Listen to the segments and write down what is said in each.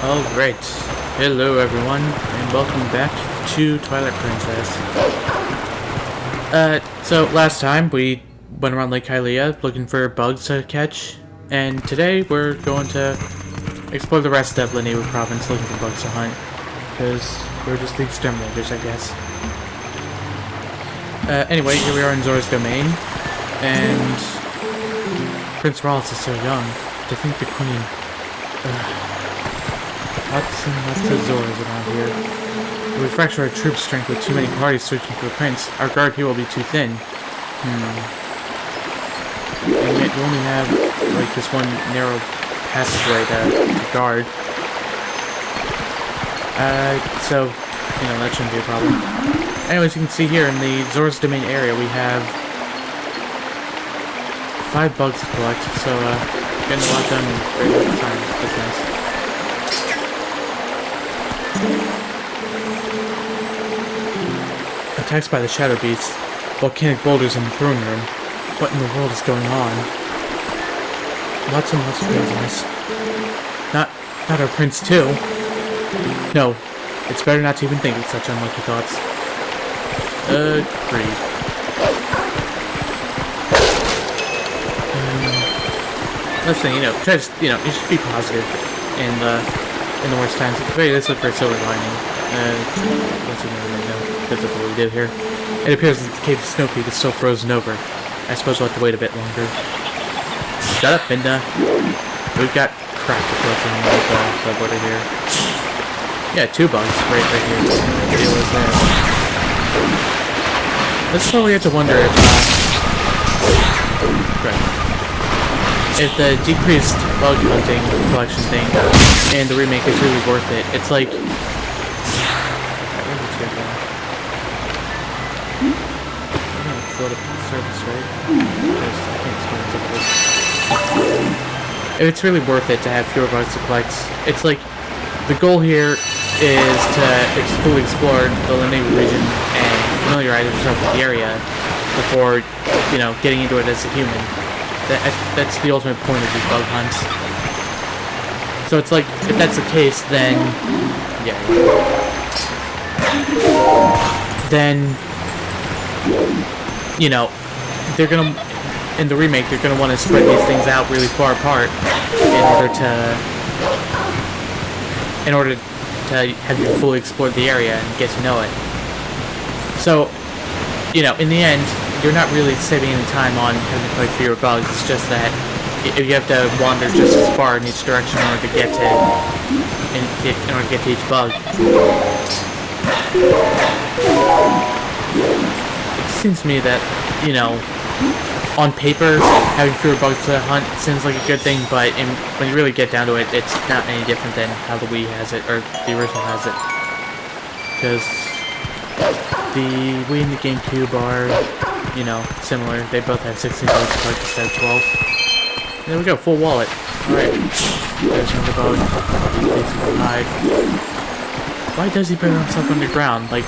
Alright, hello everyone, and welcome back to Twilight Princess. So last time we went around Lake Hylia looking for bugs to catch, and today we're going to explore the rest of Linewood Province looking for bugs to hunt, because we're just the exterminators, I guess. Anyway, here we are in Zora's domain, and Prince Rawls is so young. To think the Queen... Lots and lots of Zoras around here. If we fracture our troop strength with too many parties searching for the prince, our guard here will be too thin. And yet you only have, like, this one narrow passageway to guard. So, you know, that shouldn't be a problem. Anyways, you can see here in the Zora's domain area, we have 5 bugs to collect, so, getting a lot done in very little time. That's nice. Attacks by the Shadow Beasts, volcanic boulders in the throne room. What in the world is going on? Lots and lots of craziness. Not our prince too. No, it's better not to even think of such unlucky thoughts. Agreed. Listen, try to, you should be positive in the worst times. At the very least, look for a silver lining. Let's see, that's what we do here. It appears that the cave of Snow Peak is still frozen over. I suppose we'll have to wait a bit longer. Shut up, Minda. We've got crap to kill from the border here. Yeah, 2 bugs right here. The deal is there. This is where we have to wonder if the decreased bug hunting collection thing and the remake is really worth it. It's like... If it's really worth it to have fewer bugs to collect, it's like the goal here is to fully explore the Linewood region and familiarize yourself with the area before, getting into it as a human. That's the ultimate point of these bug hunts. So it's like, if that's the case, then they're gonna, in the remake, they're gonna want to spread these things out really far apart in order to have you fully explore the area and get to know it. So, in the end, you're not really saving any time on having to collect fewer bugs. It's just that if you have to wander just as far in each direction in order to get to each bug. It seems to me that, on paper, having fewer bugs to hunt seems like a good thing, but when you really get down to it, it's not any different than how the Wii has it, or the original has it. Because the Wii and the GameCube are, similar. They both have 16 bugs to collect instead of 12. There we go, full wallet. Alright. There's another bug. Basically hide. Why does he bury himself underground? Like,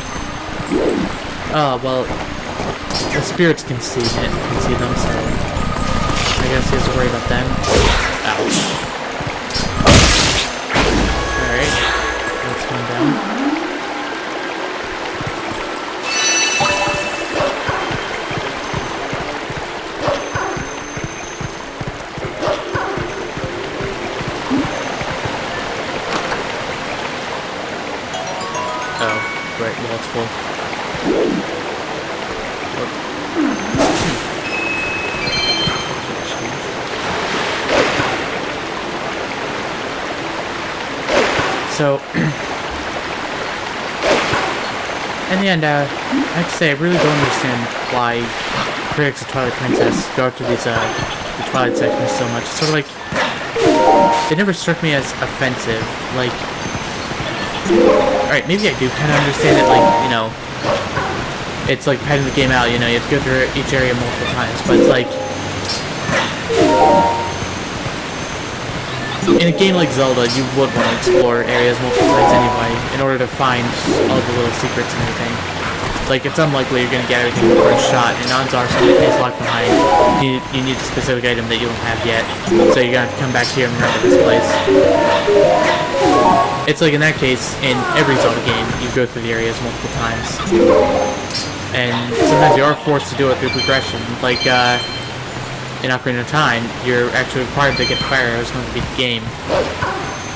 oh, well, the spirits can see them, so I guess he has to worry about them. Ow. Alright, let's come down. Oh, right, well, it's full. So, in the end, I have to say, I really don't understand why critics of Twilight Princess go after these, the Twilight sections so much. It's sort of like, they never struck me as offensive. Like, alright, maybe I do kind of understand it, like, it's like padding the game out, you have to go through each area multiple times, but it's like... In a game like Zelda, you would want to explore areas multiple times anyway, in order to find all the little secrets and everything. Like, it's unlikely you're gonna get everything in the first shot, and odds are somebody is locked behind. You need a specific item that you don't have yet, so you're gonna have to come back here and remember this place. It's like in that case, in every Zelda game, you go through the areas multiple times. And sometimes you are forced to do it through progression. Like, in Ocarina of Time, you're actually required to get the fire arrows in order to beat the game.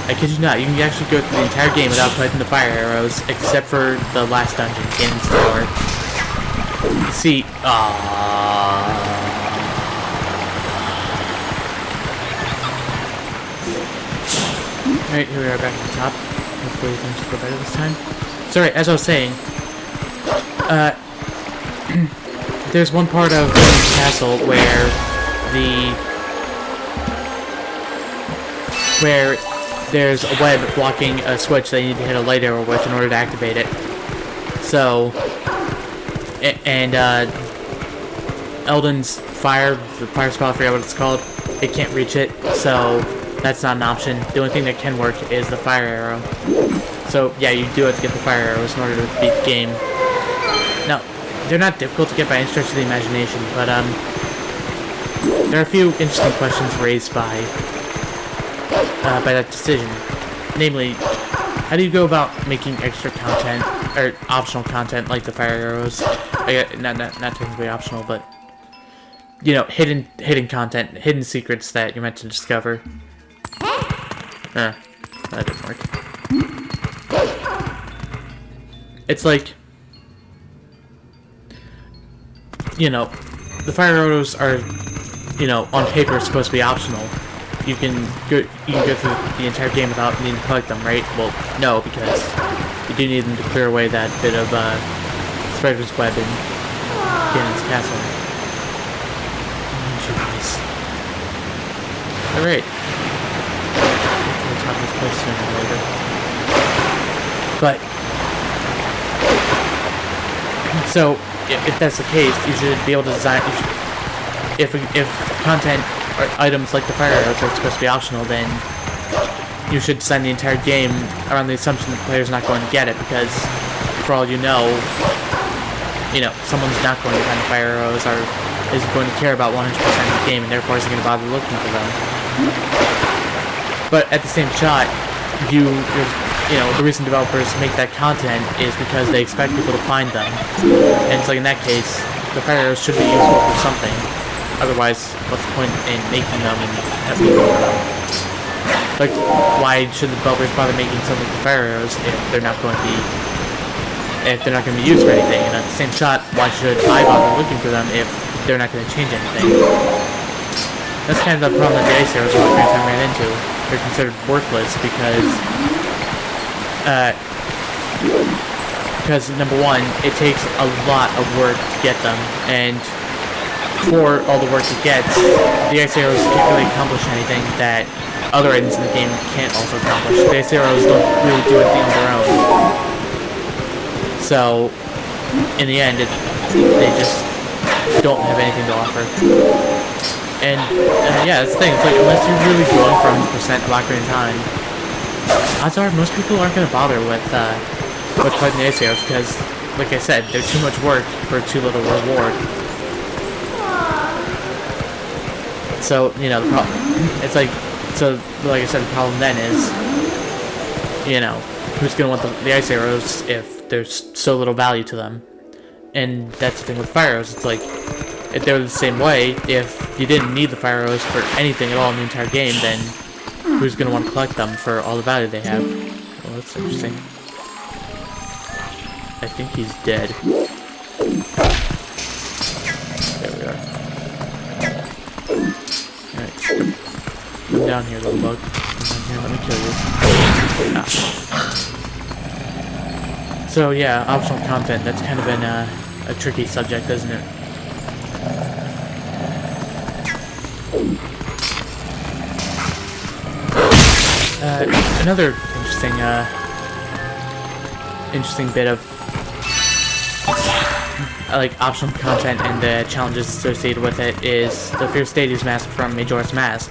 I kid you not, you can actually go through the entire game without collecting the fire arrows, except for the last dungeon, Ganon's Tower. See, Alright, here we are back at the top. Hopefully things will go better this time. So right, as I was saying, there's one part of the castle where there's a web blocking a switch that you need to hit a light arrow with in order to activate it. So, and Eldon's fire, the fire spell, I forget what it's called, it can't reach it, so that's not an option. The only thing that can work is the fire arrow. So, yeah, you do have to get the fire arrows in order to beat the game. Now, they're not difficult to get by any stretch of the imagination, but, there are a few interesting questions raised by that decision. Namely, how do you go about making extra content, or optional content, like the fire arrows? Not technically optional, but, you know, hidden content, hidden secrets that you're meant to discover. That didn't work. It's like, you know, the fire arrows are, you know, on paper supposed to be optional. You can go through the entire game without needing to collect them, right? Well, no, because you do need them to clear away that bit of Spider's web in Ganon's castle. Alright. Get to the top of this place sooner or later. But, so, if that's the case, you should be able to design, if content or items like the fire arrows are supposed to be optional, then you should design the entire game around the assumption that the player's not going to get it, because for all you know, someone's not going to find the fire arrows or isn't going to care about 100% of the game, and therefore isn't going to bother looking for them. But at the same shot, the reason developers make that content is because they expect people to find them. And it's like in that case, the fire arrows should be useful for something. Otherwise, what's the point in making them and having people for them? Like, why should the developers bother making something with fire arrows if they're not going to be used for anything? And at the same shot, why should I bother looking for them if they're not going to change anything? That's kind of the problem that the ice arrows ran into. They're considered worthless because number one, it takes a lot of work to get them, and for all the work it gets, the ice arrows can't really accomplish anything that other items in the game can't also accomplish. The ice arrows don't really do anything on their own. So, in the end, they just don't have anything to offer. And, yeah, that's the thing. It's like, unless you're really going for 100% of Ocarina of Time, odds are most people aren't going to bother with collecting the ice arrows, because, like I said, they're too much work for too little reward. So, the problem, it's like, like I said, the problem then is, who's going to want the ice arrows if there's so little value to them? And that's the thing with fire arrows. It's like, if they were the same way, if you didn't need the fire arrows for anything at all in the entire game, then who's going to want to collect them for all the value they have? Well, that's interesting. I think he's dead. There we are. Alright. Come down here, little bug. Come down here, let me kill you. Ah. So yeah, optional content, that's kind of been a tricky subject, isn't it? Another interesting bit of optional content and the challenges associated with it is the Fierce Deity's Mask from Majora's Mask.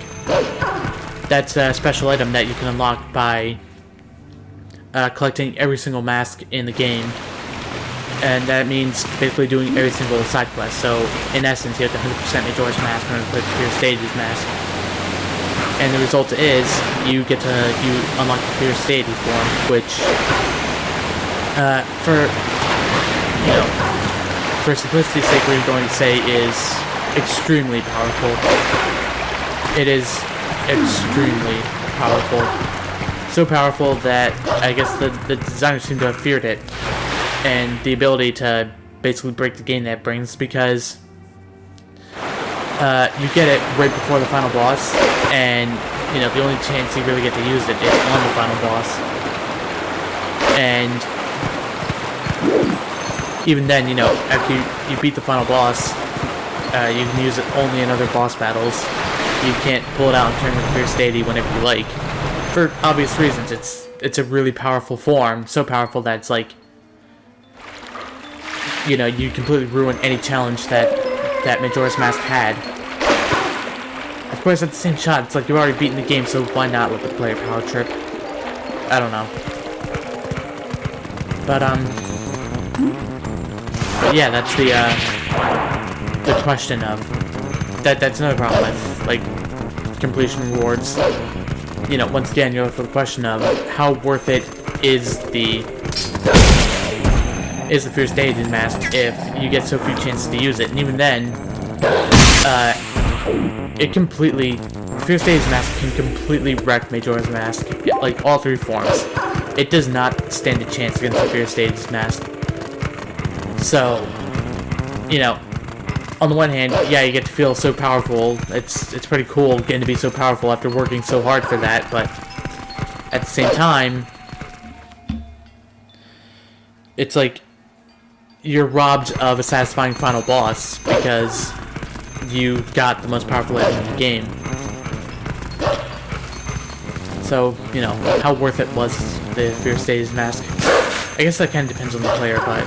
That's a special item that you can unlock by collecting every single mask in the game. And that means basically doing every single side quest. So, in essence, you have to 100% Majora's Mask in order to put Fear Stage's mask. And the result is, you unlock the Fear Stage form, which, for simplicity's sake, we're going to say is extremely powerful. It is extremely powerful. So powerful that I guess the designers seem to have feared it. And the ability to basically break the game that brings, because you get it right before the final boss, and the only chance you really get to use it is on the final boss. And even then, after you beat the final boss, you can use it only in other boss battles. You can't pull it out and turn it into Fear Stage whenever you like. For obvious reasons, it's a really powerful form, so powerful that it's like, you completely ruin any challenge that Majora's Mask had. Of course, at the same shot, it's like you've already beaten the game, so why not let the player power trip? I don't know. But yeah, that's the question of that's another problem with like completion rewards. Once again, you're left with the question of how worth it is the Fear Stage mask if you get so few chances to use it. And even then, Fear Stage mask can completely wreck Majora's Mask, like all three forms. It does not stand a chance against the Fear Stage mask. So, on the one hand, yeah, you get to feel so powerful. It's pretty cool getting to be so powerful after working so hard for that, but at the same time, it's like you're robbed of a satisfying final boss because you got the most powerful item in the game. So, how worth it was the Fear Stage mask? I guess that kind of depends on the player, but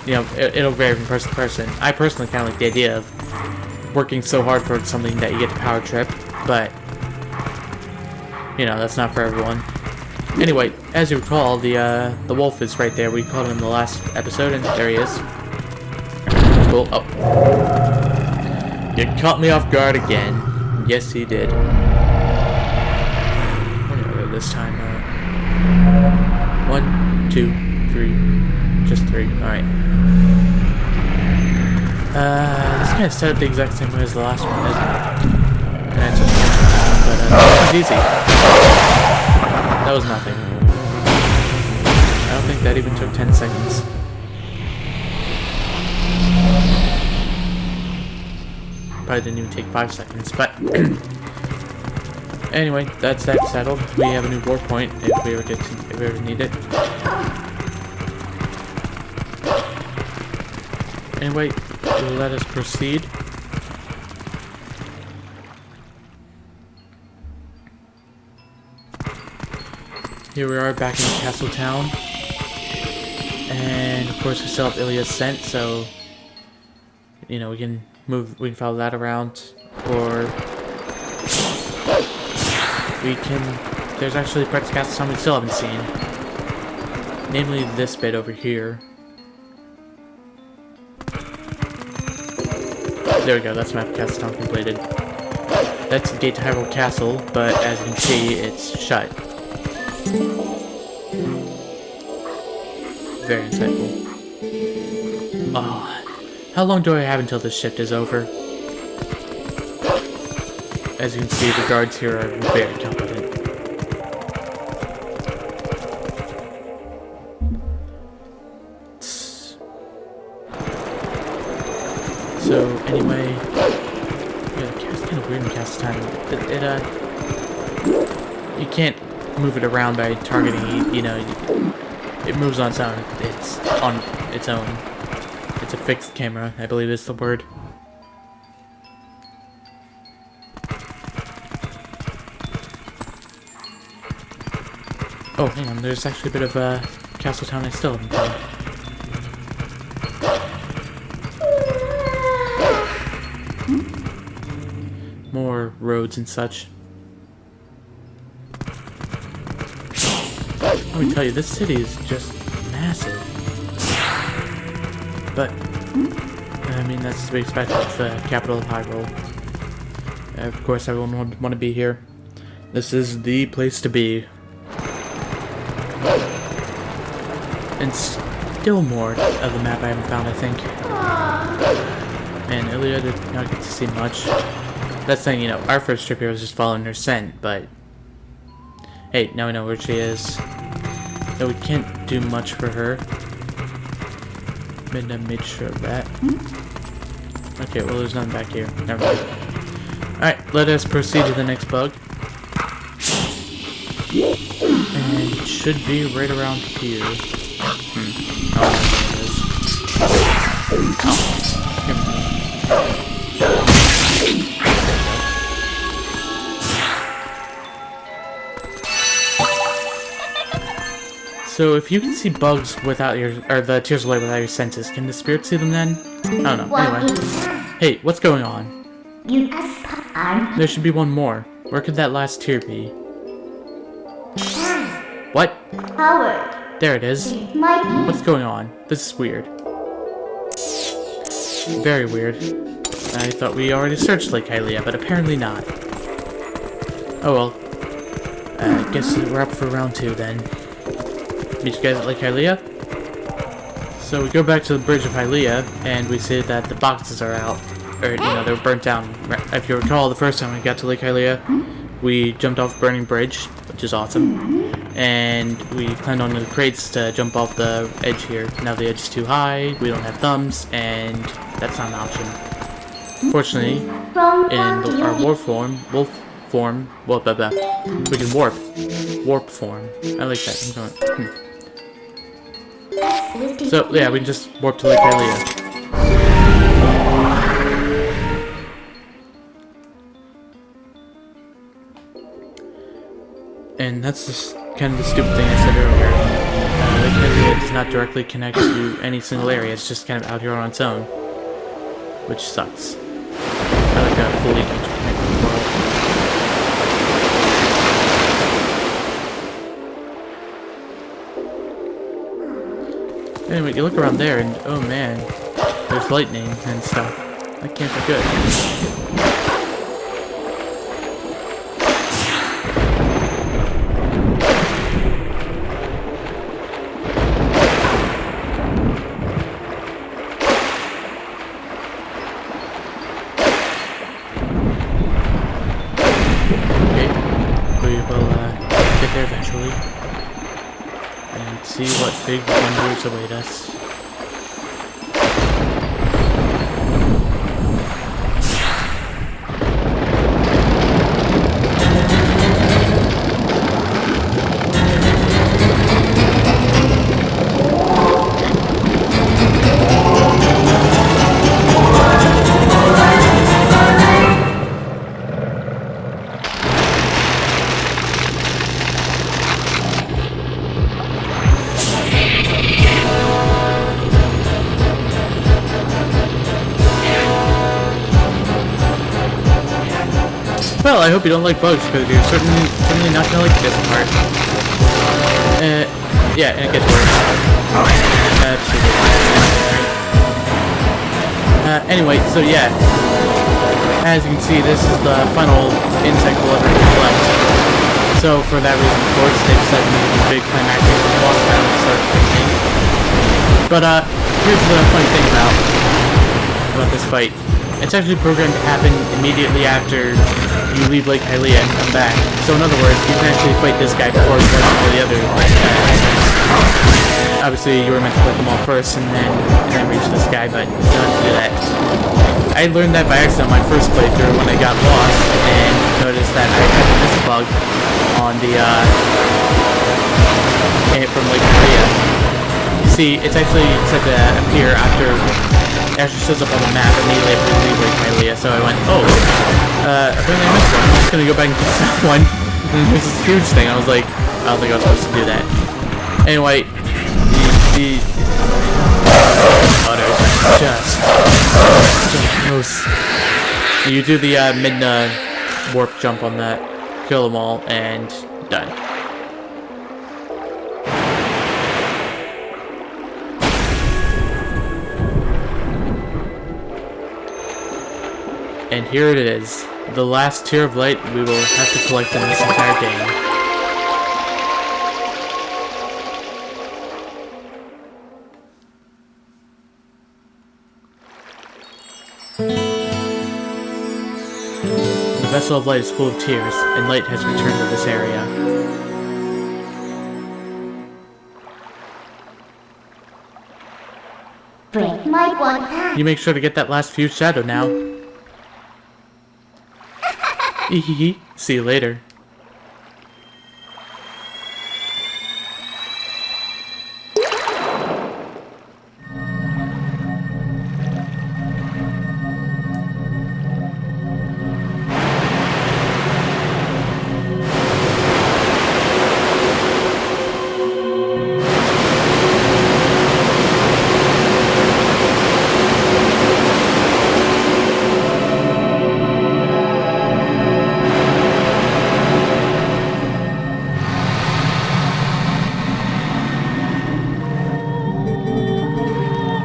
it'll vary from person to person. I personally kind of like the idea of working so hard for something that you get to power trip, but that's not for everyone. Anyway, as you recall, the wolf is right there. We caught him in the last episode, and there he is. Cool. Oh. You caught me off guard again. Yes, he did. Whatever, this time, 1, 2, 3. Just 3. Alright. This kind of set up the exact same way as the last one, isn't it? But, that was easy. That was nothing. I don't think that even took 10 seconds. Probably didn't even take 5 seconds, but anyway, that's that settled. We have a new war point if we ever need it. Anyway, let us proceed. Here we are back in Castle Town. And of course we still have Ilia's scent, so we can follow that around, or there's actually parts of Castle Town we still haven't seen. Namely this bit over here. There we go, that's map of Castle Town completed. That's the gate to Hyrule Castle, but as you can see, it's shut. Very insightful. Oh, how long do I have until this shift is over? As you can see, the guards here are very competent. So, anyway, yeah, it's kind of weird in Castle Town. You can't move it around by targeting, it moves on its own. It's on its own. It's a fixed camera, I believe is the word. Oh, hang on, there's actually a bit of Castle Town I still haven't done. More roads and such. Let me tell you, this city is just massive. but I mean that's to be expected. It's the capital of Hyrule. Of course, everyone would want to be here. This is the place to be. And still more of the map I haven't found, I think. And Ilya did not get to see much. That's saying, you know, our first trip here was just following her scent, but hey, now we know where she is. Though we can't do much for her. Made sure of that. Okay, well there's nothing back here. Never mind. Alright, let us proceed to the next bug. And it should be right around here. Oh, there it is. So if you can see bugs without your, or the tears of light without your senses, can the spirit see them then? I don't know. Anyway. Hey, what's going on? There should be one more. Where could that last tear be? What? There it is. What's going on? This is weird. Very weird. I thought we already searched Lake Hylia, but apparently not. Oh well. I guess we're up for round 2 then. Meet you guys at Lake Hylia. So we go back to the bridge of Hylia, and we see that the boxes are out. Or, you know, they were burnt down. If you recall, the first time we got to Lake Hylia, we jumped off a burning bridge, which is awesome. And we climbed onto the crates to jump off the edge here. Now the edge is too high, we don't have thumbs, and that's not an option. Fortunately, in our wolf form, we can warp. Warp form. I like that. So, yeah, we can just warp to Lake Hylia. And that's just kind of the stupid thing I said earlier. Lake Hylia does not directly connect to any single area, it's just kind of out here on its own. Which sucks. I like a fully interconnected world. Anyway, you look around there and, oh man, there's lightning and stuff. That can't be good. Eventually, and see what big wonders await us. Well, I hope you don't like bugs, because you're certainly not gonna like this part. Yeah, and it gets worse. Anyway, so yeah. As you can see, this is the final insect we'll ever collect. So, for that reason, of course, they decided to make a big climactic boss battle to start finishing. But, here's the funny thing about this fight. It's actually programmed to happen immediately after you leave Lake Hylia and come back. So in other words, you can actually fight this guy before you fight all the other obviously you were meant to fight them all first and then reach this guy, but you don't have to do that. I learned that by accident on my first playthrough when I got lost and noticed that I had this bug on the from Lake Hylia. You see, it's actually set to appear after it actually shows up on the map immediately after you leave Lake Hylia, so I went, oh, apparently I missed one. I'm just gonna go back and get that one. And there's this huge thing. I was like, I don't think I was supposed to do that. Anyway, the just close. You do the Midna warp jump on that, kill them all, and done. And here it is, the last tier of light we will have to collect in this entire game. The Vessel of Light is full of tears, and light has returned to this area. Break my one hand. You make sure to get that last fused shadow now. See you later.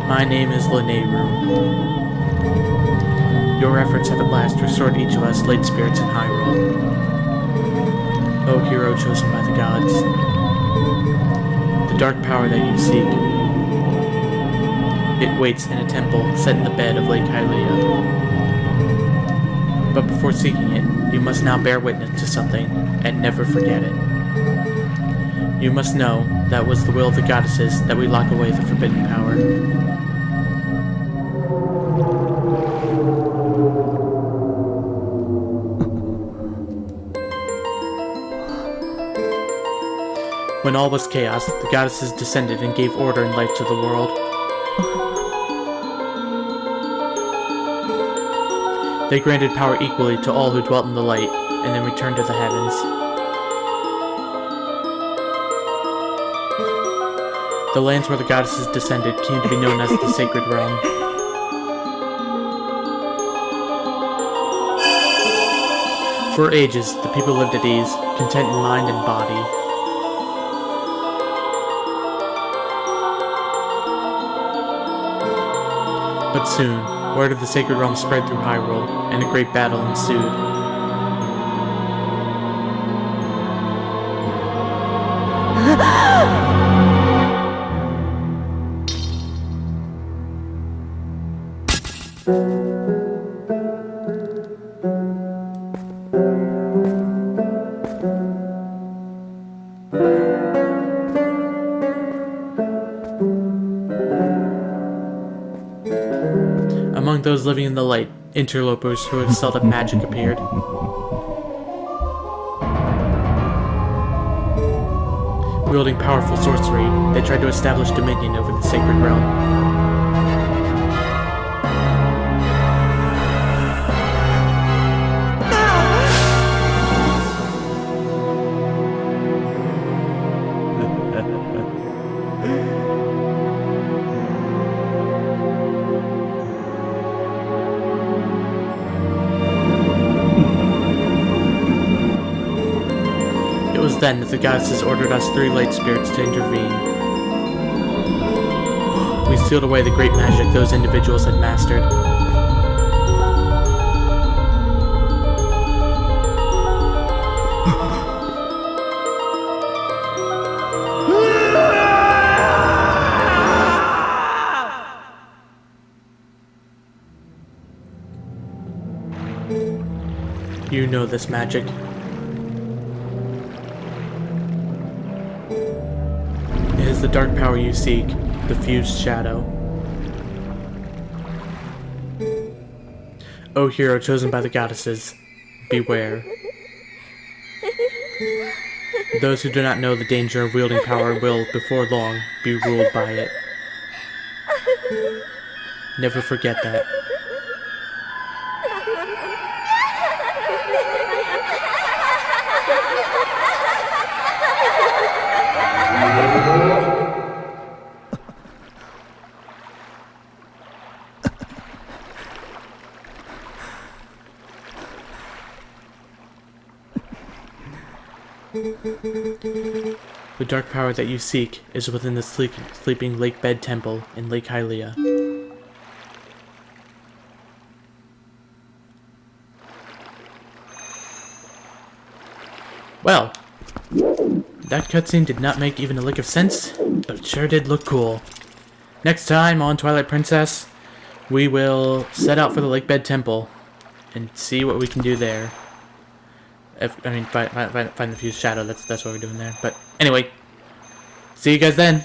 My name is Linnayru. Your efforts have at last restored each of us light spirits in Hyrule. O hero chosen by the gods. The dark power that you seek. It waits in a temple set in the bed of Lake Hylia. But before seeking it, you must now bear witness to something, and never forget it. You must know that was the will of the goddesses that we lock away the forbidden power. When all was chaos, the goddesses descended and gave order and life to the world. They granted power equally to all who dwelt in the light, and then returned to the heavens. The lands where the goddesses descended came to be known as the Sacred Realm. For ages, the people lived at ease, content in mind and body. But soon, word of the Sacred Realm spread through Hyrule, and a great battle ensued. Among those living in the light, interlopers who excelled at magic appeared. Wielding powerful sorcery, they tried to establish dominion over the Sacred Realm. It was then that the goddesses ordered us 3 light spirits to intervene. We sealed away the great magic those individuals had mastered. You know this magic. It is the dark power you seek, the fused shadow. O hero chosen by the goddesses, beware. Those who do not know the danger of wielding power will, before long, be ruled by it. Never forget that. The dark power that you seek is within the sleeping Lake Bed Temple in Lake Hylia. that cutscene did not make even a lick of sense, but it sure did look cool. Next time on Twilight Princess, we will set out for the Lakebed Temple and see what we can do there. Find the fused shadow. That's what we're doing there. But anyway, see you guys then.